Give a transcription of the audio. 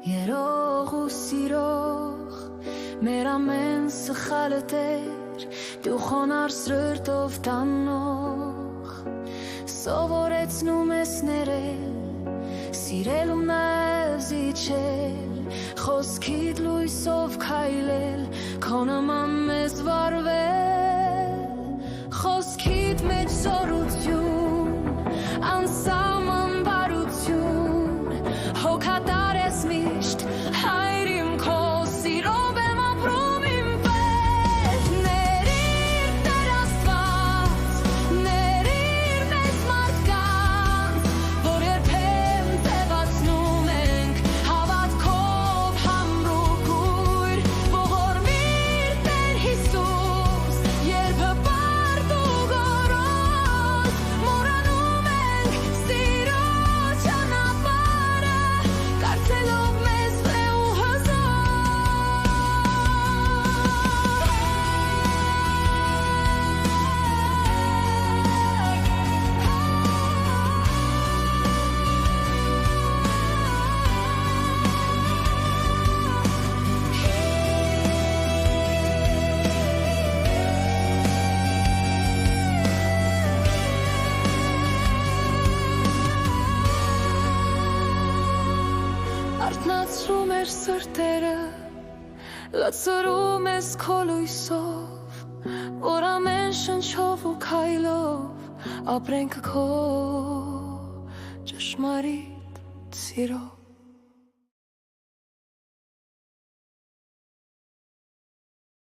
Երող ու սիրող մեր ամեն սխալը տեր դու խոնար սրտով տանող սովորեցնում ես ներել սիրել ու նաև զիջել խոսքիդ լույսով քայլել քո նման մեզ վարվել խոսքիդ մեջ զորություն անսահման բարություն հոգատար ես միշտ հայր իմ քո սիրով եմ ապրում իմ պես ներիր Տեր Աստված ներիր մեզ մարդկանց որ երբեմ ձևացնում ենք հավատքով համրուկ ույր ողորմիր Տեր Հիսուս երբ հպարտ ու գոռոզ մոռանում ենք սիրո ճանապարհը կարծելով մեզ վրա ու հզոր Արթնացրում էր սրտերը լցրում ես քո լույսով որ ամեն շնչով ու քայլով ապրենք քո ճշմարիտ սիրով